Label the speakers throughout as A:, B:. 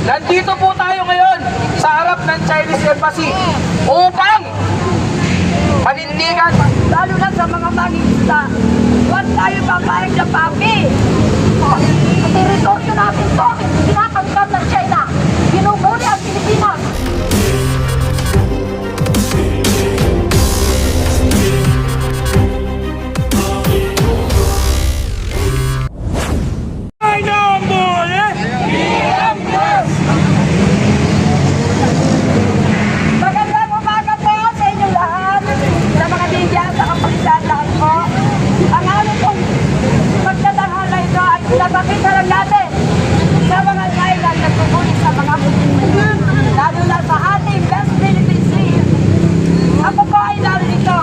A: Nandito po tayo ngayon sa harap ng Chinese Embassy upang panindigan,
B: lalo na sa mga mangingisda. Huwag tayo papayag na papi. Ang teritoryo natin to, tinatangkap ng China. Binubuli ang Pilipinas. Magandang umaga po sa inyong lahat, sa mga media at sa kapagitan lahat po. Ang aming pong pagtatanghala ito ay pinapakita lang natin sa mga Thailand na tumulit sa mga Pilipino, lalo na sa ating West Philippine Sea. Ako po ay narito.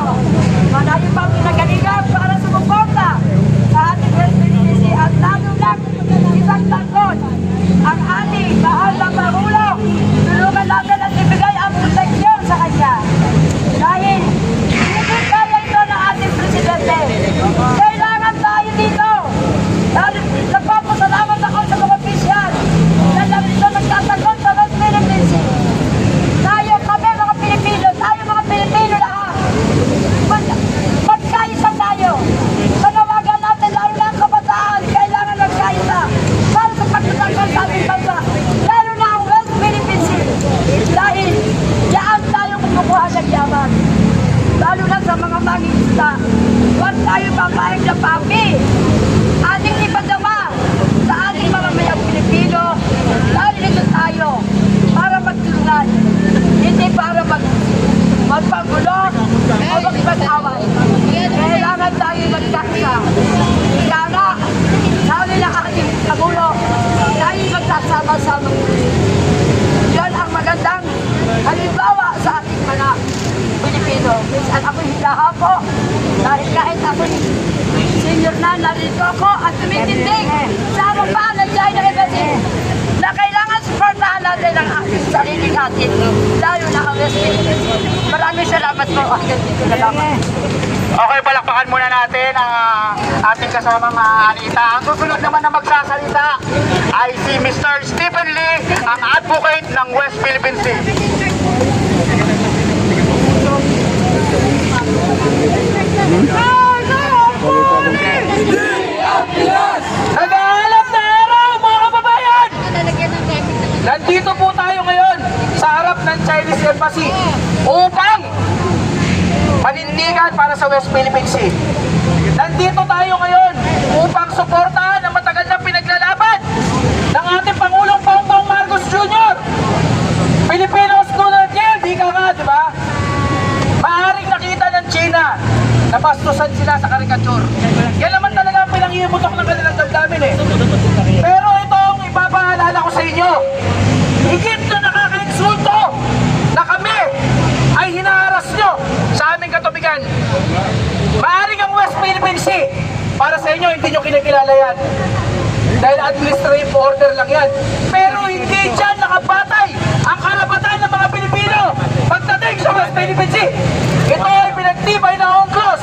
B: Marami pang pinagalingan para sumuporta sa ating West Philippine Sea at lalo na isang tangkod ang ating mahal na Pangulo. Tulungan natin at ibigay ang proteksyon sa kanya. Dahil hindi kaya ito ng ating Presidente. Kailangan tayo dito. Nagpapasalamat ako sa mga opisyal na narito nagtatanggol sa West Philippine Sea. Tayo kami mga Pilipino, tayo mga Pilipino lahat. Magkaisa tayo. Panawagan natin lalo na ang kabataan. Kailangan magkaisa para sa pagtatanggal sa ating bansa. Lalo na ang West Philippine Sea. Dahil diyan tayo kumukuha ng yaman. Lalo na sa mga mangingisda. Huwag tayo papayag na papi. Ating ipadama sa ating mamamayang Pilipino. Dahil ito tayo para magtulungan. Hindi para magpagulo o magpag-away. Kailangan tayo magkaksa. Kaya nga, sabi ng ating Pangulo, tayo magsasama-sama. Yan ang magandang halimbawa sa ating mga Pilipino. Minsan ako'y hinahapo dahil kahit ako'y senior na, narito ako at tumitindig sa harapan ng China Embassy na kailangan supportahan natin ang ating sariling atin, lalo na ang West Philippines. Maraming salamat po. Dito na lang.
A: Okay, palakpakan muna natin ang ating kasamang Anita. Ang susunod naman na magsasalita ay si Mr. Stephen Lee, ang advocate ng West Philippine Sea. Nag-aalap na araw, mga kababayan! Nandito po tayo ngayon sa harap ng Chinese Embassy upang panindigan para sa West Philippine Sea. Nandito tayo ngayon upang suportahan ang matagal na pinaglalaban ng ating Pangulong Bongbong Marcos Jr. Pilipinos tulad niya, di ka nga, di ba? Maaaring nakita ng China na bastusan sila sa karikature. Yan naman talaga ang pinangihimutok ng kanilang damdamin eh. Pero itong ipapaalala ko sa inyo, higit na nakaka-insulto na kami ay hinaharas nyo sa aming katubigan. Maaaring ang West Philippine Sea, para sa inyo, hindi nyo kinikilala yan. Dahil administrative order lang yan. Pero hindi dyan nakabatay ang karapatan ng mga Pilipino pagdating sa West Philippine Sea. Ito ay pinagtibay na UNCLOS.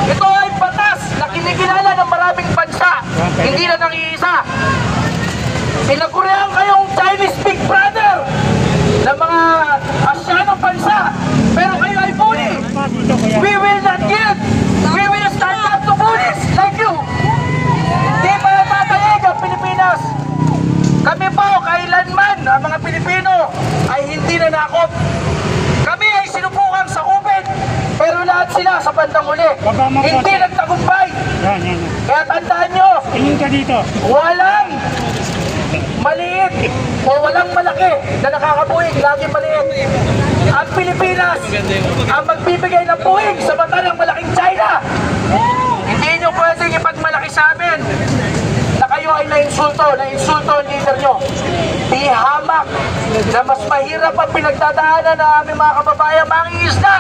A: Ito ay batas na kinikilala ng maraming bansa. Hindi na nang iisa. Pinagkurehan kayong Chinese Big Brother ng mga Asyanong bansa. Pero kayo ay bully. We will not give. We will stand up to bullies like you. Hindi pa natataig ang Pilipinas. Kami po, kailanman, ang mga Pilipino ay hindi nanakop. Kami ay sinubukang sakupin, pero lahat sila sa bandang huli. Hindi nagtagumpay. Kaya tandaan nyo, walang maliit o walang malaki na nakakabuhig, lagi maliit. Ang Pilipinas ang magbibigay ng buhig sa mata ng malaking China. Hindi nyo pwedeng ipagmalaki sa amin na kayo ay na-insulto ang leader nyo. Di hamak na mas mahirap ang pinagdadaanan ng aming mga kababayan mangingisda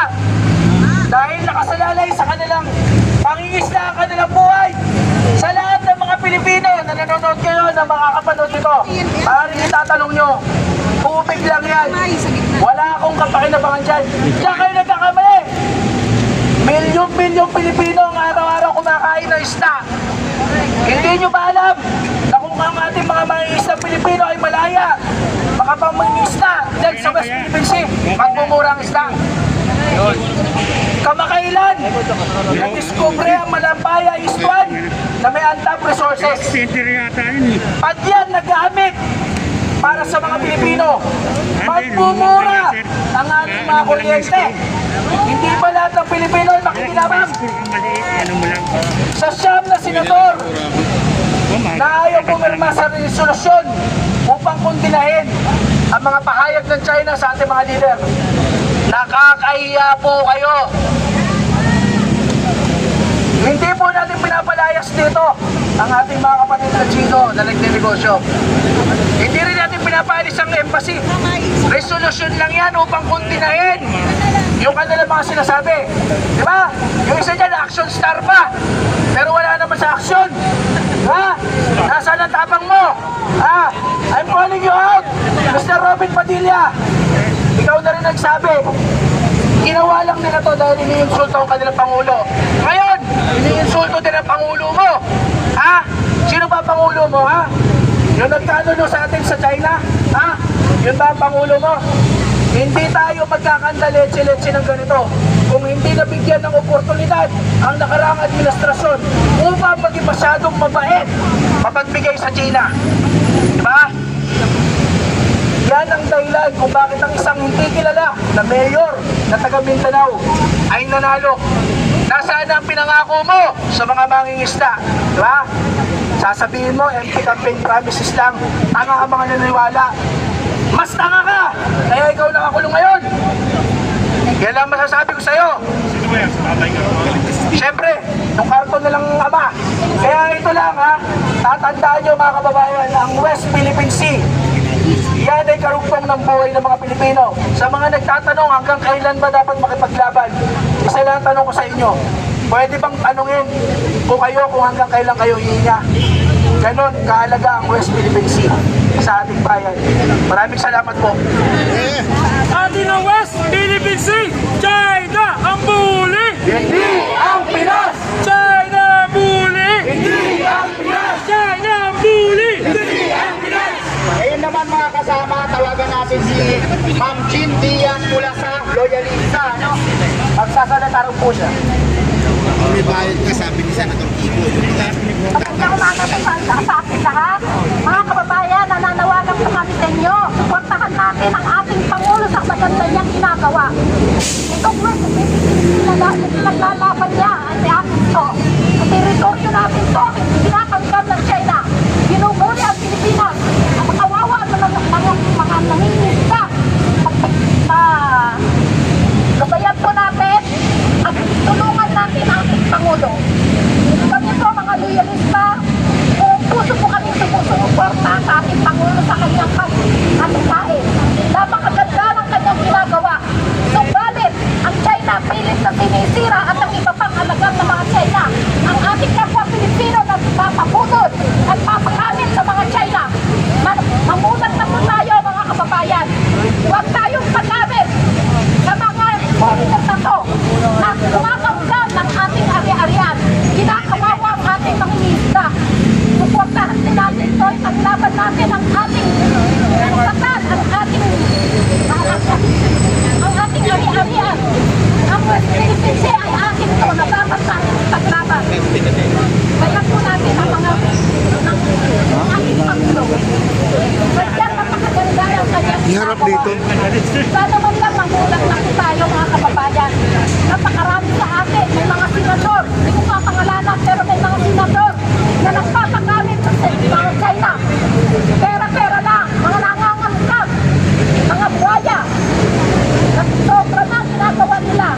A: dahil nakasalalay sa kanilang mangingisda ang kanilang buhay. Sa lahat ng mga Pilipino na nanonood kayo na makakapanood nito, maaaring itatanong nyo, tubig lang yan. Wala akong kapakinabangan dyan. Diyan kayo nagkakamali. Milyong Pilipino ang araw-araw kumakain ng isda. Hindi nyo ba alam na kung ang ating mga mangingisda Pilipino ay malaya, baka mga pamangisda dyan sa West Philippine Sea, magmumura ang isda. Kamakailan, na-discover ang Malampaya Estuan na may untapped resources. At yan nagamit para sa mga Pilipino. Magmumura ang ating mga kuryente. Hindi ba lahat ng Pilipino ay makikinabang? Sa siyam na senador na ayaw pumirma sa resolusyon upang kundinahin ang mga pahayag ng China sa ating mga leader. Nakakahiya po kayo. Hindi po natin pinapalayas dito ang ating mga kapatid na Chino na nagnenegosyo. Hindi rin natin pinapaalis ang embassy. Resolution lang yan upang kundinahin yung kanilang mga sinasabi. Di ba? Yung isa dyan, action star pa. Pero wala naman sa action. Ha? Nasaan ang tapang mo? Ha? I'm calling you out, Mr. Robin Padilla. Ikaw na rin nagsabi. Ginawa lang nila to dahil iniinsulto ang kanilang Pangulo. Ngayon, iniinsulto din ang Pangulo mo. Ha? Sino ba Pangulo mo, ha? Yung nagkanuno sa atin sa China? Ha? Yun ba ang Pangulo mo? Hindi tayo magkakandaletse-letse ng ganito kung hindi nabigyan ng oportunidad ang nakaraang administrasyon upang maging masyadong mabait mapagbigay sa China. Diba? Yan ang dahilan kung bakit ang isang hindi kilala na mayor na taga Mindanao ay nanalo. Nasaan ang pinangako mo sa mga mangingisda? Diba? Sasabihin mo, empty campaign promises lang. Tanga ang mga naniniwala. Mas tanga ka! Kaya ikaw nakakulong ngayon. Yan lang masasabi ko sa'yo. Siyempre, yung karton na lang ama. Kaya ito lang ha, tatandaan nyo mga kababayan, ang West Philippine Sea, yan ay karugtong ng buhay ng mga Pilipino. Sa mga nagtatanong hanggang kailan ba dapat makipaglaban, isa lang ang tanong ko sa inyo, pwede bang tanungin kung hanggang kailan kayo hihinga? Ganon kaalaga ang West Philippine Sea sa ating bayan. Maraming salamat po.
C: Atin ang West Philippine Sea, China ang bully!
A: Hindi ang Pinas!
C: China ang bully!
A: Hindi ang Pinas!
C: China ang bully!
A: Hindi ang Pinas!
D: Ngayon naman mga kasama, tawagan natin si Ma'am Jean Diaz mula sa Loyalista. Ano?
A: Magsasalita rin po siya.
E: May bayad ka, sabi ni Senator Kiko.
B: Magandang umaga sa ating lahat. Mga kababayan, nananawagan po kami sa inyo. Suportahan natin ang ating Pangulo sa maganda niyang ginagawa. Itong naglalaban niya ay si ating ito. Ang teritoryo natin ito, pinakanggan ng China. Binubuli ang Pilipinas. Ang kawawa ang mga nangingisda. Gabayan po natin at tulungan natin ang ating Pangulo. Kami po mga loyalista, kung puso po kami sumusuporta sa ating Pangulo sa kanyang pagkakain. Napakaganda ng kanyang ginagawa. Subalit, ang China pilit na sinisira at ang iba pang alagang ng mga China. Ang ating kapwa Pilipino na papaputol at papakanin sa mga China. Mamulat na po tayo mga kababayan. Huwag tayong paggamit sa mga foreigners na to na kumakanggan ng ating ari-arian. Kinakawawa ang ating mangingisda. Suportahan din natin ito. Paglaban natin ang ating karapatan, ang ating ari-arian. Ang West Philippine Sea ay akin ito na dapat natin paglaban. Kaya po natin ang mga ating Pangulo. Kaya napakaganda ang kanyang
E: Iharap dito.
B: sana man lang magulat na po tayo mga kababayan. Napakarami sa atin, may mga senador, hindi ko papangalanan, pero may mga senador na nagpapagamit sa mga China. Pera-pera lang, mga nangangangkag, mga buhaya. Sobra na ginagawa nila.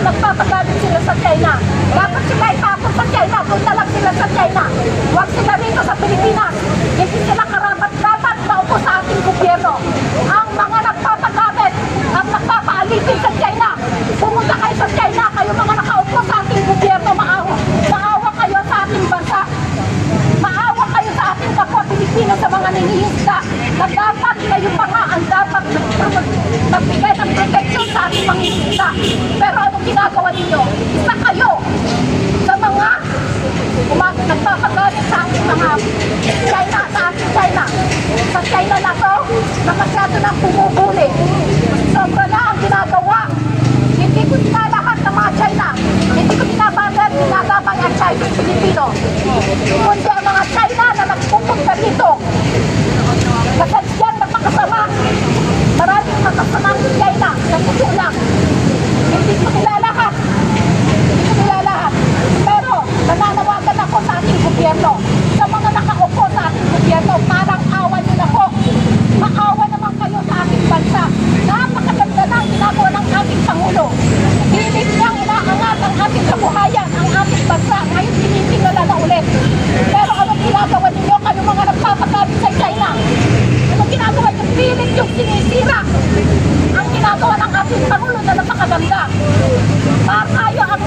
B: Nagpapagamit sila sa China. Dapat sila itapon sa China, doon na lang sila sa China. Huwag sila rito sa Pilipinas. Hindi sila karapat-dapat maupo sa ating gobyerno. Ang mga nagpapagamit, ang nagpapaalipin sa China, pumunta kayo sa China, kayo mga nakaupo sa ating gobyerno, maawa kayo sa ating bansa. Maawa kayo sa ating kapwa Pilipino sa mga nangihinta na dapat kayo pa nga ang dapat magbigay ng protection sa ating mangihinta. Pero anong ginagawa ninyo? Isa kayo sa mga nagpapagamit sa ating mga China, sa ating China. Sa China na to, na masyado nang pumubuli. Sobra na ang ginagawa. Hindi ko tinalahat ng mga China. Hindi ko tinatapang ang Chinese Filipino. Kundi ang mga China na nagpupunta dito. Kasadyan na makasama. Maraming makasamang China. Sa puso lang. Hindi ko nilalahat. Pero nananawagan ako sa ating gobyerno. Sa mga nakaupo sa ating gobyerno, parang awan nyo na po. Maawa naman kayo sa ating bansa. Napakaganda na ang ginagawa ng ating Pangulo. Hilig niyang inaangat ang ating kabuhayan, ang ating bansa. Ngayon tinitingala na ulit. Pero anong ginagawa ninyo? Kayo mga nagpapagabi sa China. Anong ginagawa niyo? Pilit yung sinisira. Ang ginagawa ng ating Pangulo na napakaganda. Para tayo ang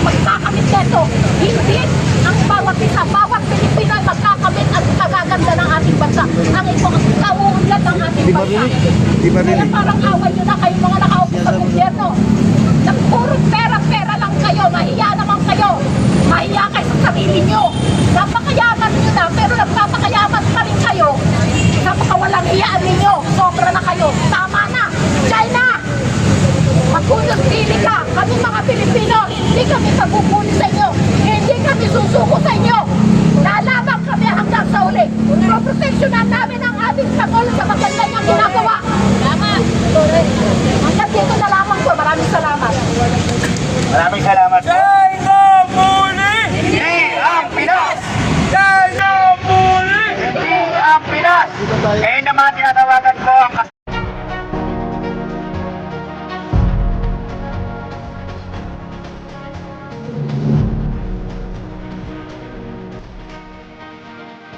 B: magkakamit nito. Hindi ang bawat isa, bawat Pilipino ay magkakamit at magaganda ng ating bansa. Ang ito ang kauunlad ng ating bansa. Kaya parang away nyo na kayo mga nakaupo sa gobyerno. Nang puro pera-pera lang kayo, mahiya naman kayo. Mahiya kayo sa sarili nyo. Napakayaman nyo na, pero nagpapakayaman pa rin kayo. Napakawalang hiyaan ninyo. Sobra na kayo. Tama na. China! Magkunos pili ka. Kami mga Pilipino, hindi kami pagpupuli sa inyo. Hindi kami susuko sa inyo.